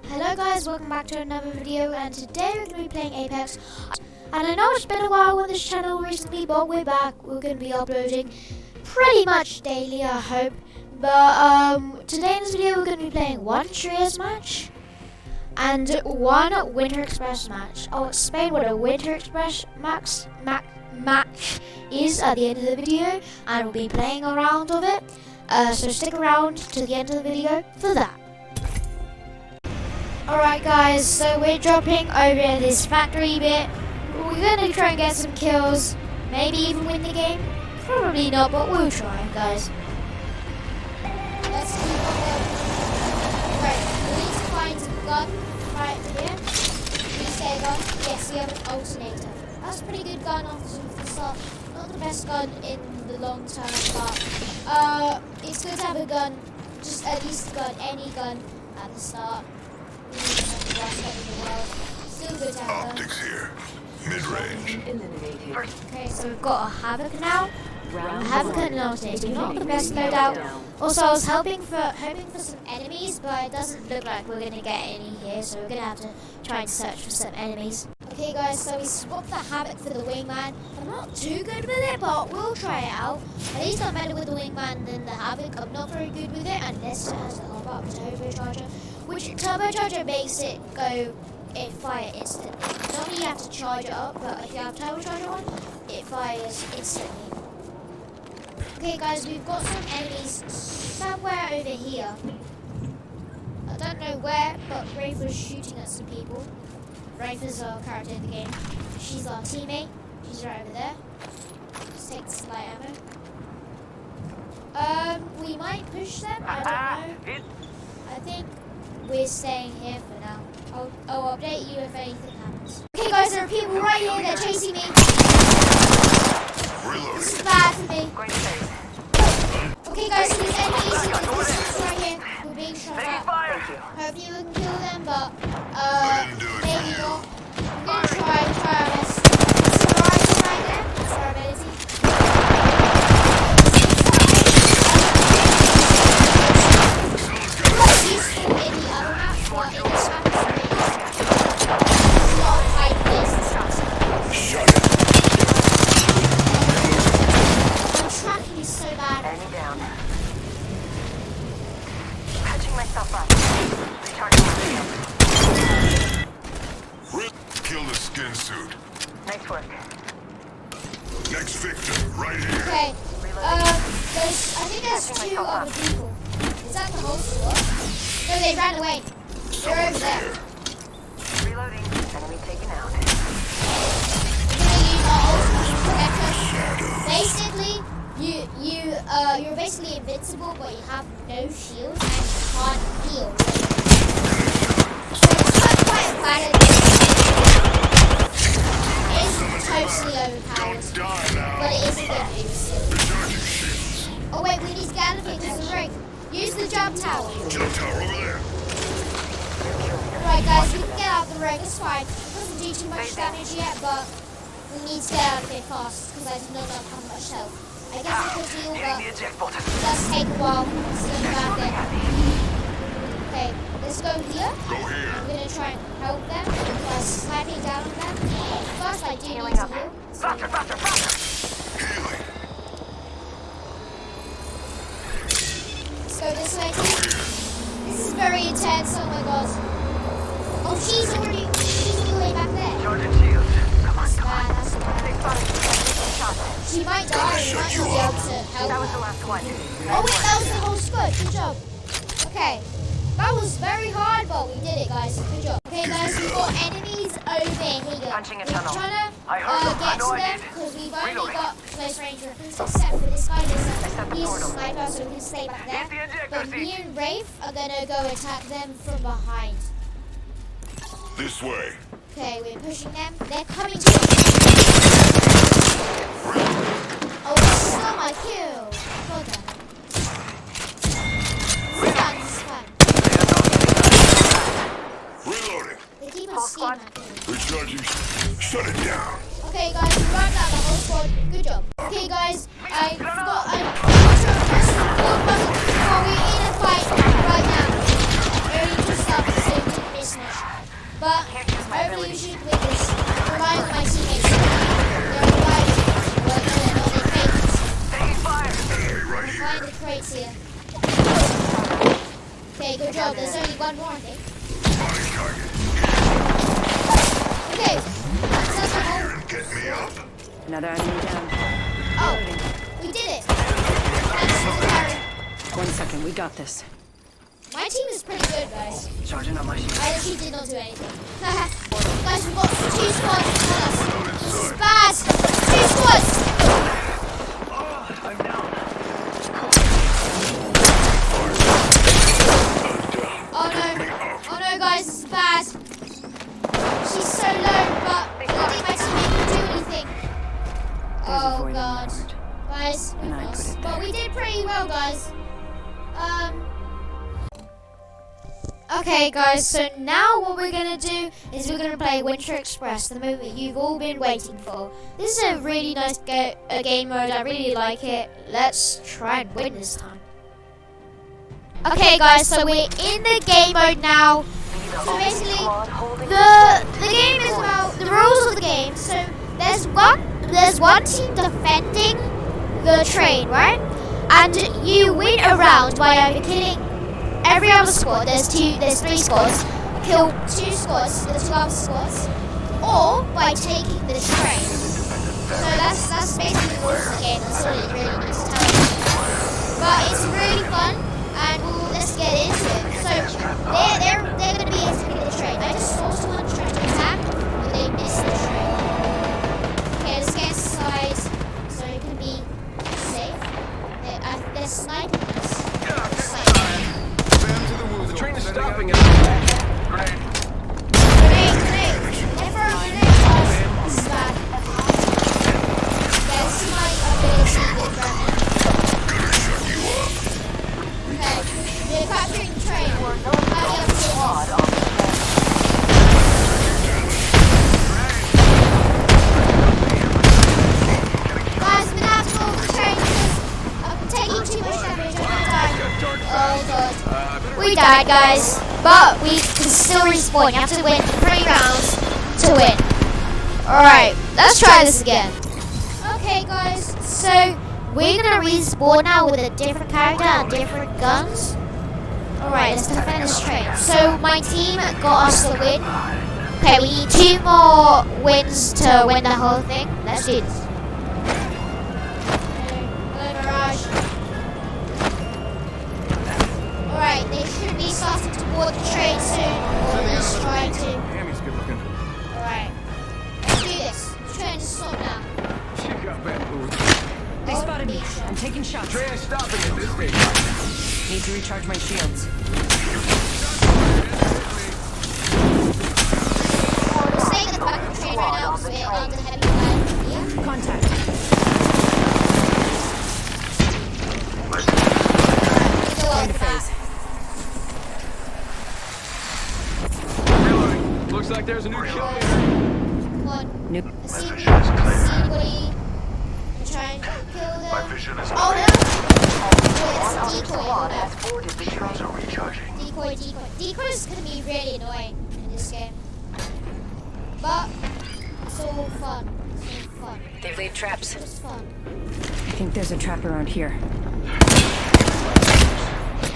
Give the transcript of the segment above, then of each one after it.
Hello guys, welcome back to another video, and today we're going to be playing Apex. And I know it's been a while on this channel recently, but we're back. We're going to be uploading pretty much daily, I hope. But today in this video we're going to be playing one Trios match and one Winter Express match. I'll explain what a Winter Express match is at the end of the video, and we'll be playing a round of it. So stick around to the end of the video for that. Alright guys, so we're dropping over this factory bit. We're gonna try and get some kills, maybe even win the game. Probably not, but we'll try, guys. Let's keep on going. Right, we need to find a gun right here. Can you say a gun? Yes, we have an alternator. That's a pretty good gun off the start. Not the best gun in the long term, but it's good to have a gun, just at least a gun, any gun at the start. Still good to have Optics here. Mid-range. Okay, so we've got a Havoc now. A Havoc and an alternator. Not the best loadout. Also, I was hoping for some enemies, but it doesn't look like we're gonna get any here, so we're gonna have to try and search for some enemies. Okay guys, so we swapped the Havoc for the Wingman. I'm not too good with it, but we'll try it out. At least I'm better with the Wingman than the Havoc. I'm not very good with it unless it has a hop-up turbocharger, which turbocharger makes it go fire instantly. Normally you have to charge it up, but if you have turbocharger on, it fires instantly. Okay guys, we've got some enemies somewhere over here. I don't know where, but Wraith was shooting at some people. Wraith is our character in the game. She's our teammate. She's right over there. Just take the light ammo. We might push them, I don't know. I think we're staying here for now. I'll update you if anything happens. Okay guys, there are people right here, they're chasing me. This is bad for me. Okay guys, so these enemies in the distance right here, we're being shot at. Hopefully we can kill them, but maybe not. I'm gonna try our best. Is there right there? That's our ability. Useful in the other match, but in this match it's really a lot of high places and stuff. My tracking is so bad. Enemy down. Patching myself up. Recharging my Kill the skin suit. Nice work. Next victim, right here. Okay. I think there's two other people. Is that the whole squad? No, they ran away. They're over there. Reloading. Enemy taken out. Basically, you're basically invincible, but you have no shield and you can't heal. So it's quite bad. It is totally overpowered, but it is a good boost. Oh wait, we need to get out of here because of the ring. Use the jump tower. Jump tower over there. Right guys, we can get out of the ring, it's fine. It doesn't do too much damage yet, but we need to get out of here fast because I do not have much health. I guess I could heal, but it does take a while. It's a bad thing. Okay, let's go here. Go here. I'm gonna try and help them by slapping down on them. First, I do need to heal. Healing. Let's go this way. This is very intense. Oh my god. Oh, she's all the way back there. Charging shield. Come on, That's come bad. on. That's bad. They spotted me. She might die. We might not be able to help That was the her. last one. Oh wait, that was the whole squad. Good job. Okay. That was very hard, but we did it, guys. Good job. Okay, guys, we've got enemies over here. Punching a We're tunnel. trying to I heard them. I get know to I them did. because we've only Reloading. got close range weapons, except for this guy. set the He's a portal. sniper, so we can stay back there. Hit the ejector But me seat. and Wraith are gonna go attack them from behind. This way. Okay, we're pushing them. They're coming to us. Oh, this is not my kill. Well done. This is fun, this is fun. Reloading. They keep Full on steam squad. at me. Recharging. Shut it down. Okay, guys, we rounded out the whole squad. Good job. Okay, guys, I forgot. I'm not sure if this is the button. Oh, we're in a fight right now. I already just started, so we didn't miss I usually win is relying on my teammates. They're relying on the crates. Taking fire. Enemy right here. Find the crates here. Okay, good job. There's only one more, I think. My target. Okay. That's the whole. And get me up. Another enemy down. Oh, we did it. Thanks for the carry. 1 second, we got this. My team is pretty good, guys. Charging on my shield. I actually did not do anything. Guys, we've got 2 squads on us. This is bad. 2 squads. I'm down. Oh no. Oh no, guys, this is bad. She's so low, but I don't think my teammate can do anything. There's a Oh void in god. my heart. Guys, we And I lost. put it But there. we did pretty well, guys. Okay, guys, so now what we're gonna do is we're gonna play Winter Express, the movie you've all been waiting for. This is a really nice game mode. I really like it. Let's try and win this time. Okay, guys, so we're in the game mode now. So basically, the game is about the rules of the game. So there's one team defending the train, right? And you win a round by either killing every other squad. There's 3 squads. Kill 2 squads, the 2 other squads, or by taking the train. So that's basically the rules of the game. That's all it really needs to tell you. But it's really fun, and let's get into it. So they're going to be attacking the train. I just saw someone trying to attack, but they missed the train. Okay, let's get inside so it can be safe. They're sniping us. The train is stopping at Grenade! They're throwing grenades at us. This is bad. Yeah, this is my ability with Brennan. Okay, they're capturing the train. How do you have to do this? Guys, we're gonna have to go over the train because I'm taking too much damage. I'm gonna die. Oh god. We died, guys, but we can still respawn. You have to win 3 rounds to win. Alright, let's try this again. Okay, guys, so we're gonna respawn now with a different character and different guns. Alright, let's defend this train. So my team got us the win. Okay, we need 2 more wins to win the whole thing. Let's do this. Hello, Mirage. Alright, they should be starting to board the train soon, or at least trying to. Damn, he's good looking. Alright, let's do this. The train is stopped now. She got bamboozled. They spotted me. I'm taking shots. Train is stopping at this station. Need to recharge my shields. We're staying at the back of the train right now because we're under heavy fire. Yeah. Contact. Let's go over the back. Reloading. Looks like there's a new kill leader. Come on. Nope. Let's see anybody. We're trying to kill them. My vision is Oh no! Oh, it's a decoy. Squad Oh, has no. boarded the train. shields are recharging. Decoy. Decoy is going to be really annoying in this game. But it's all fun. It's all fun. They've laid traps. It's fun. I think there's a trap around here.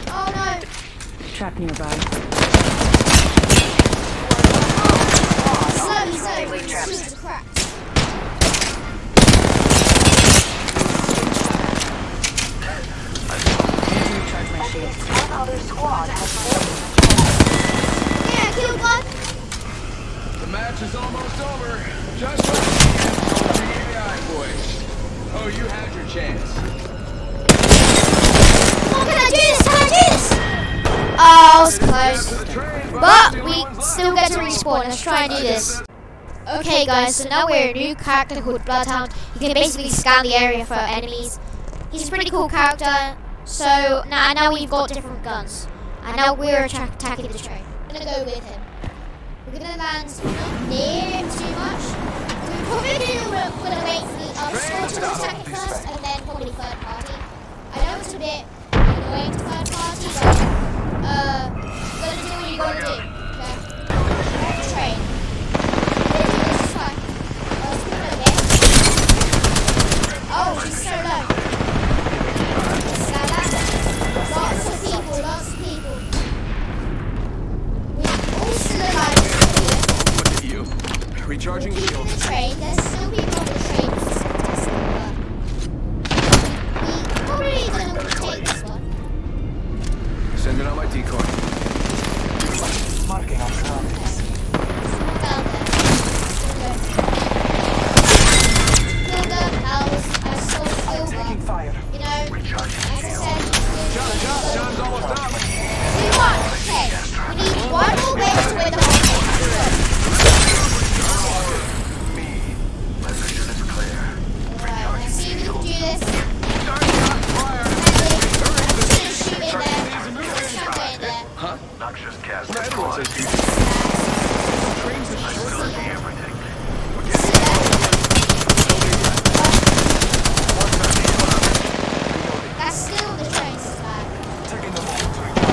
Oh no! Trap nearby. Slow, laid slow. traps. Shoot the cracks. Need to recharge my shields. Another squad has Yeah, killed one. The match is almost over. Just like the AI boys. Oh, you had your chance. Oh, can I do this? Can I do this? Oh, it was close. To the train, But we still get to respawn. Let's try and do this. Okay, guys, so now we're a new character called Bloodhound. You can basically scan the area for enemies. He's a pretty cool character. So now we've got different guns. And now we're attacking the train. I'm gonna go with him. We're gonna land not near him too much. We're probably gonna wait for the other squad to attack it first, and then probably third party. I know it's a bit annoying to third party, but gonna do what you gotta do. Okay. Train. Recharging people on shields. the train. There's still people on the train. This is contested, but we probably gonna take this one. Sending out my decoy. Marking our surroundings. Someone down there. Kill them. I saw Taking silver. fire. You know, as Recharging I shield. said, John's almost up. we won. Okay, we need one more win to win the whole thing. Me. My vision is clear. Alright, let's see if we can do this. Start shot fire. I'm just gonna shoot in there. Let's try and get in there. Huh? Noxious gas Well, everyone says deployed. you. Trains are I short. still see everything. See that? That's still the train side. Taking the moment to recharge.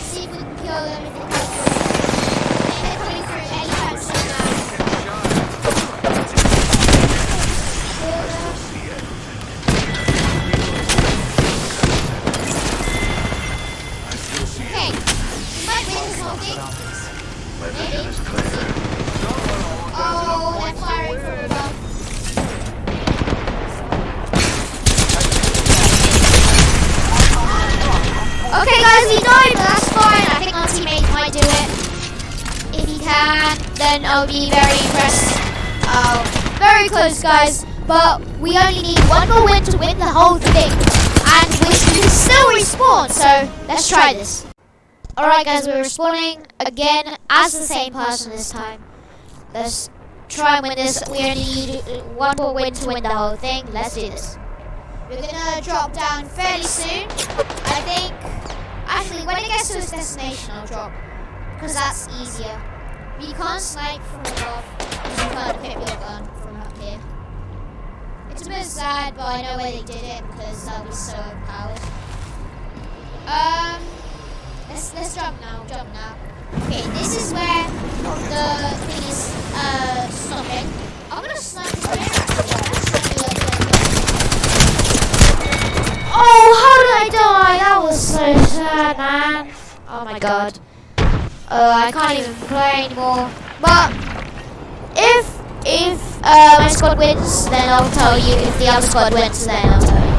See if we can kill them if they come through. I think they're coming through anytime soon now. Kill them. Okay, we might win this whole thing. My vision Maybe. is clear. Oh, they're firing from above. Okay, guys, we died, but that's fine. I think our teammate might do it. If he can, then I'll be very impressed. Oh, very close, guys. But we only need one more win to win the whole thing. And we can still respawn, so let's try this. Alright, guys, we're respawning again as the same person this time. Let's try and win this. We only need one more win to win the whole thing. Let's do this. We're gonna drop down fairly soon. I think. Actually, when it gets to its destination, I'll drop. Because that's easier. You can't snipe from above. Because you can't equip your gun from up here. It's a bit sad, but I know why they did it. Because that'll be so overpowered. Let's jump now. Jump now. Okay, this is where the thing is stopping. I'm gonna snipe this way. Oh, how did I die? That was so sad, man. Oh my god. I can't even play anymore. But if my squad wins, then I'll tell you. If the other squad wins, then I'll tell you.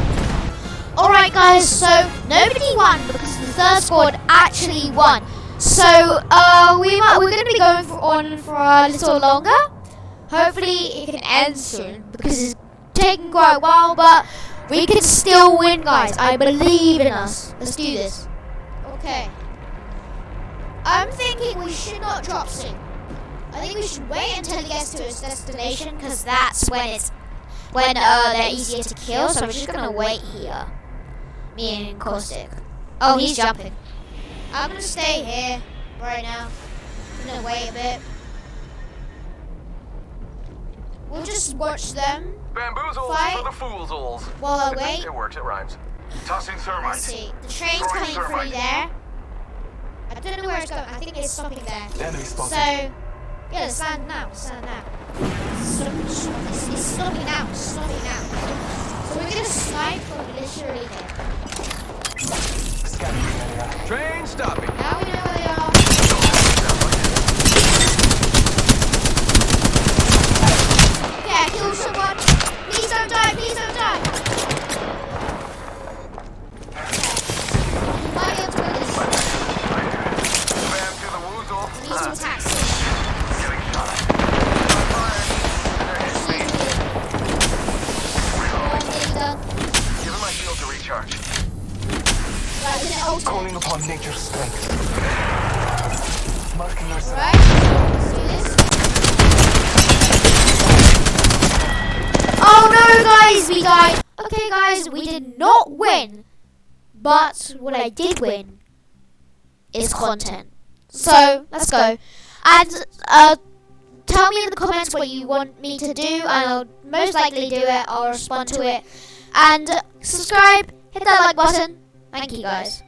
Alright, guys. So nobody won because the third squad actually won. So we're gonna be going on for a little longer. Hopefully it can end soon because it's taking quite a while, but we can still win, guys. I believe in us. Let's do this. Okay. I'm thinking we should not drop soon. I think we should wait until it gets to its destination because that's when they're easier to kill. So I'm just gonna wait here. Me and Caustic. Oh, he's jumping. I'm gonna stay here right now. I'm gonna wait a bit. We'll just watch them Bamboozles Fight. for the foolsholes. while I wait. It works, it rhymes. Tossing Let's thermite. see. The train's Throwing coming through thermite. there. I don't know where it's going. I think it's stopping there. Enemy spotted. So, yeah, let's land now. Let's land now. It's stopping now. It's stopping now. So we're gonna snipe from literally here. Scanning the area. Train stopping. Now we know where they are. Yeah, kill someone. Please don't die. Please don't die. We might be able to win this. Bam to the woozle. We need to attack soon. Getting shot at. Giving my shield to recharge. Right, we're gonna ult Calling upon nature's strength. Marking our surroundings. Right, let's do this. Oh no, guys, we died. Okay, guys, we did not win. But what I did win is content. So, let's go. And tell me in the comments what you want me to do, and I'll most likely do it. I'll respond to it. And subscribe, hit that like button. Thank you, guys.